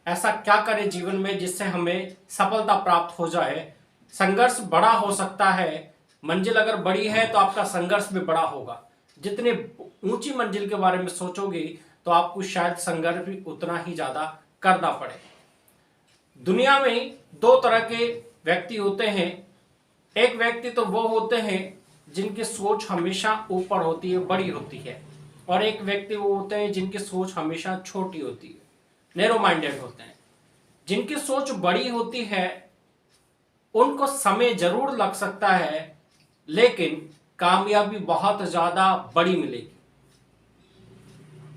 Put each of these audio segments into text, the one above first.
ऐसा क्या करें जीवन में जिससे हमें सफलता प्राप्त हो जाए। संघर्ष बड़ा हो सकता है, मंजिल अगर बड़ी है तो आपका संघर्ष भी बड़ा होगा। जितने ऊंची मंजिल के बारे में सोचोगे तो आपको शायद संघर्ष भी उतना ही ज्यादा करना पड़े। दुनिया में दो तरह के व्यक्ति होते हैं। एक व्यक्ति तो वो होते हैं जिनकी सोच हमेशा ऊपर होती है, बड़ी होती है, और एक व्यक्ति वो होते हैं जिनकी सोच हमेशा छोटी होती है, नैरो माइंडेड होते हैं। जिनकी सोच बड़ी होती है उनको समय जरूर लग सकता है, लेकिन कामयाबी बहुत ज्यादा बड़ी मिलेगी।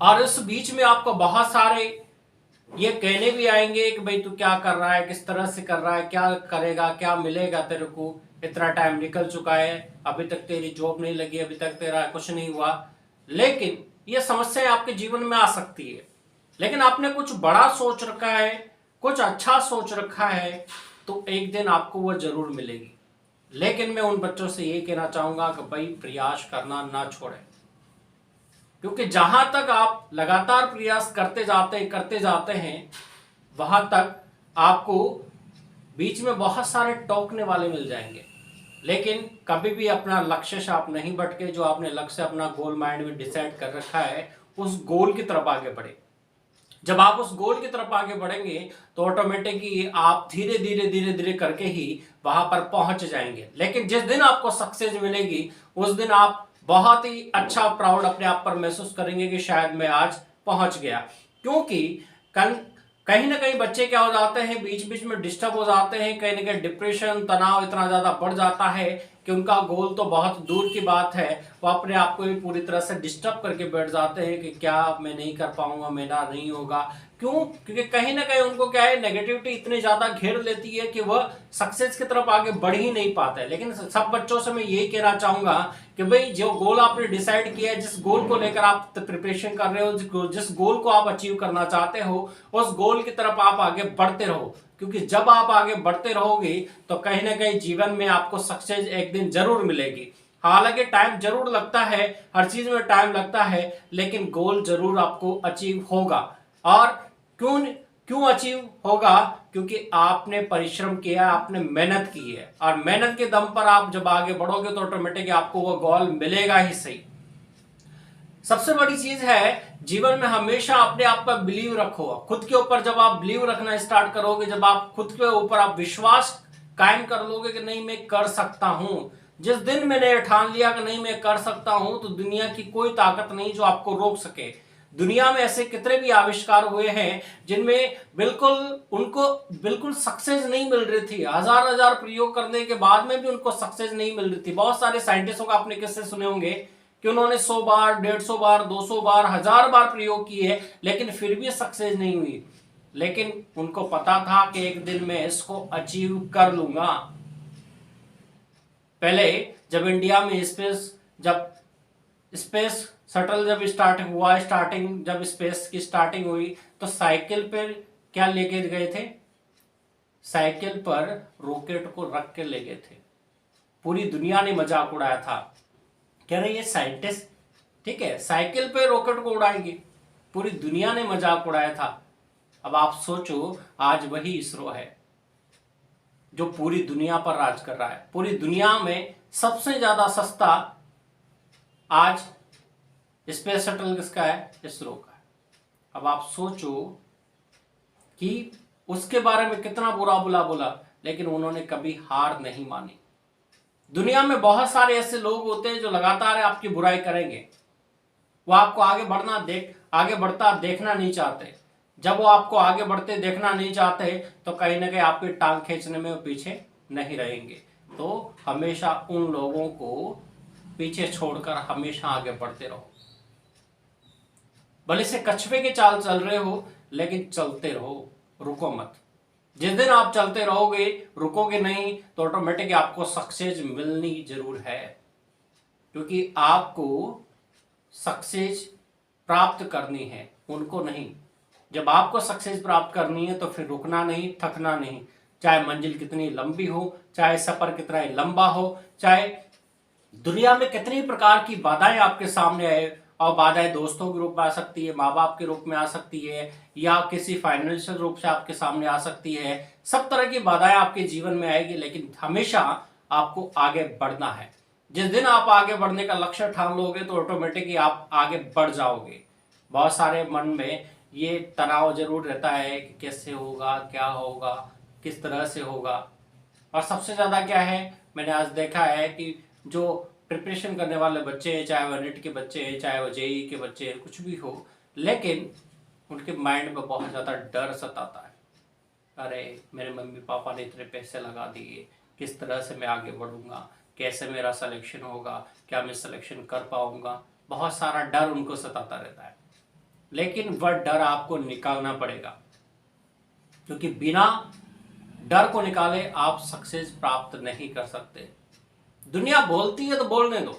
और इस बीच में आपको बहुत सारे ये कहने भी आएंगे कि भाई तू क्या कर रहा है, किस तरह से कर रहा है, क्या करेगा, क्या मिलेगा तेरे को, इतना टाइम निकल चुका है, अभी तक तेरी जॉब नहीं लगी, अभी तक तेरा कुछ नहीं हुआ। लेकिन ये समस्याएं आपके जीवन में आ सकती है। लेकिन आपने कुछ बड़ा सोच रखा है, कुछ अच्छा सोच रखा है, तो एक दिन आपको वो जरूर मिलेगी। लेकिन मैं उन बच्चों से ये कहना चाहूंगा कि भाई प्रयास करना ना छोड़ें, क्योंकि जहां तक आप लगातार प्रयास करते जाते हैं वहां तक आपको बीच में बहुत सारे टोकने वाले मिल जाएंगे। लेकिन कभी भी अपना लक्ष्य से आप नहीं भटके। जो आपने लक्ष्य अपना गोल माइंड में डिसाइड कर रखा है उस गोल की तरफ आगे बढ़े। जब आप उस गोल की तरफ आगे बढ़ेंगे तो ऑटोमेटिकली आप धीरे धीरे धीरे धीरे करके ही वहां पर पहुंच जाएंगे। लेकिन जिस दिन आपको सक्सेस मिलेगी उस दिन आप बहुत ही अच्छा प्राउड अपने आप पर महसूस करेंगे कि शायद मैं आज पहुंच गया। क्योंकि कहीं ना कहीं बच्चे क्या हो जाते हैं, बीच बीच में डिस्टर्ब हो जाते हैं, कहीं ना कहीं डिप्रेशन तनाव इतना ज्यादा बढ़ जाता है कि उनका गोल तो बहुत दूर की बात है, वो अपने आप को भी पूरी तरह से डिस्टर्ब करके बैठ जाते हैं कि क्या मैं नहीं कर पाऊंगा, मेरा नहीं होगा। क्यों? क्योंकि कहीं ना कहीं उनको क्या है, नेगेटिविटी इतनी ज्यादा घेर लेती है कि वह सक्सेस की तरफ आगे बढ़ ही नहीं पाता है। लेकिन सब बच्चों से मैं यही कहना चाहूंगा कि भाई जो गोल आपने डिसाइड किया है, जिस गोल को लेकर आप प्रिपरेशन कर रहे हो, जिस गोल को आप अचीव करना चाहते हो, उस गोल की तरफ आप आगे बढ़ते रहो। क्योंकि जब आप आगे बढ़ते रहोगे तो कहीं ना कहीं जीवन में आपको सक्सेस एक दिन जरूर मिलेगी। हालांकि टाइम जरूर लगता है, हर चीज में टाइम लगता है, लेकिन गोल जरूर आपको अचीव होगा। और क्यों क्यों अचीव होगा? क्योंकि आपने परिश्रम किया, आपने मेहनत की है, और मेहनत के दम पर आप जब आगे बढ़ोगे तो ऑटोमेटिकली आपको वो गोल मिलेगा ही सही। सबसे बड़ी चीज है जीवन में हमेशा अपने आप पर बिलीव रखो। खुद के ऊपर जब आप बिलीव रखना स्टार्ट करोगे, जब आप खुद के ऊपर आप विश्वास कायम कर लोगे कि नहीं मैं कर सकता हूं, जिस दिन मैंने ठान लिया कि नहीं मैं कर सकता हूं, तो दुनिया की कोई ताकत नहीं जो आपको रोक सके। दुनिया में ऐसे कितने भी आविष्कार हुए हैं जिनमें उनको बिल्कुल सक्सेस नहीं मिल रही थी, हजार हजार प्रयोग करने के बाद में भी उनको सक्सेस नहीं मिल रही थी। बहुत सारे साइंटिस्टों का आपने किस्से सुने होंगे कि उन्होंने 100 बार, 150 बार, 200 बार, 1000 बार प्रयोग किए, लेकिन फिर भी सक्सेस नहीं हुई। लेकिन उनको पता था कि एक दिन मैं इसको अचीव कर लूंगा। पहले जब इंडिया में स्पेस शटल जब स्टार्ट हुआ, जब स्पेस की स्टार्टिंग हुई, तो साइकिल पर क्या लेके गए थे? साइकिल पर रॉकेट को रख के ले गए थे। पूरी दुनिया ने मजाक उड़ाया था, कह रहे ये साइंटिस्ट ठीक है साइकिल पे रॉकेट को उड़ाएंगे। पूरी दुनिया ने मजाक उड़ाया था। अब आप सोचो, आज वही इसरो है जो पूरी दुनिया पर राज कर रहा है। पूरी दुनिया में सबसे ज्यादा सस्ता आज स्पेस शटल किसका है? इसरो का है। अब आप सोचो कि उसके बारे में कितना बुरा बोला, लेकिन उन्होंने कभी हार नहीं मानी। दुनिया में बहुत सारे ऐसे लोग होते हैं जो लगातार आपकी बुराई करेंगे, वो आपको आगे बढ़ता देखना नहीं चाहते। जब वो आपको आगे बढ़ते देखना नहीं चाहते तो कहीं ना कहीं आपकी टांग खींचने में वो पीछे नहीं रहेंगे। तो हमेशा उन लोगों को पीछे छोड़कर हमेशा आगे बढ़ते रहो। भले से कछुए की चाल चल रहे हो, लेकिन चलते रहो, रुको मत। जिस दिन आप चलते रहोगे, रुकोगे नहीं, तो ऑटोमेटिक आपको सक्सेस मिलनी जरूर है। क्योंकि आपको सक्सेस प्राप्त करनी है, उनको नहीं। जब आपको सक्सेस प्राप्त करनी है तो फिर रुकना नहीं, थकना नहीं। चाहे मंजिल कितनी लंबी हो, चाहे सफर कितना ही लंबा हो, चाहे दुनिया में कितनी प्रकार की बाधाएं आपके सामने आए, और बाधाएं दोस्तों के रूप में आ सकती है, माँ बाप के रूप में आ सकती है, या किसी फाइनेंशियल रूप से आपके सामने आ सकती है। सब तरह की बाधाएं आपके जीवन में आएगी, लेकिन हमेशा आपको आगे बढ़ना है। जिस दिन आप आगे बढ़ने का लक्ष्य ठान लोगे तो ऑटोमेटिकली आप आगे बढ़ जाओगे। बहुत सारे मन में ये तनाव जरूर रहता है कि कैसे होगा, क्या होगा, किस तरह से होगा। और सबसे ज़्यादा क्या है, मैंने आज देखा है कि जो प्रिपरेशन करने वाले बच्चे हैं, चाहे वो नीट के बच्चे हैं, चाहे वो जेई के बच्चे हैं, कुछ भी हो, लेकिन उनके माइंड में बहुत ज़्यादा डर सताता है। अरे मेरे मम्मी पापा ने इतने पैसे लगा दिए, किस तरह से मैं आगे बढ़ूंगा, कैसे मेरा सिलेक्शन होगा, क्या मैं सिलेक्शन कर पाऊंगा। बहुत सारा डर उनको सताता रहता है, लेकिन वह डर आपको निकालना पड़ेगा, क्योंकि बिना डर को निकाले आप सक्सेस प्राप्त नहीं कर सकते। दुनिया बोलती है तो बोलने दो,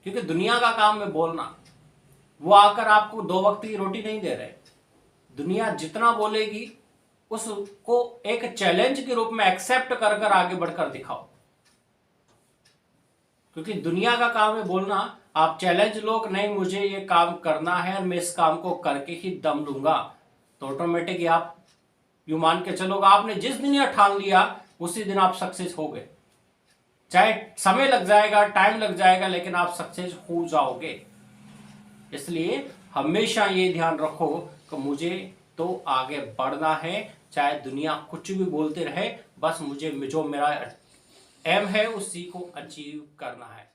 क्योंकि दुनिया का काम है बोलना। वो आकर आपको 2 वक्त की रोटी नहीं दे रहे। दुनिया जितना बोलेगी उसको एक चैलेंज के रूप में एक्सेप्ट कर कर आगे बढ़कर दिखाओ, क्योंकि दुनिया का काम है बोलना। आप चैलेंज लोग नहीं, मुझे ये काम करना है और मैं इस काम को करके ही दम लूंगा, तो ऑटोमेटिकली आप यूं मान के चलोगे आपने जिस दिन यह ठान लिया उसी दिन आप सक्सेस हो गए। चाहे समय लग जाएगा, टाइम लग जाएगा, लेकिन आप सक्सेस हो जाओगे। इसलिए हमेशा ये ध्यान रखो कि मुझे तो आगे बढ़ना है, चाहे दुनिया कुछ भी बोलते रहे, बस मुझे जो मेरा एम है उसी को अचीव करना है।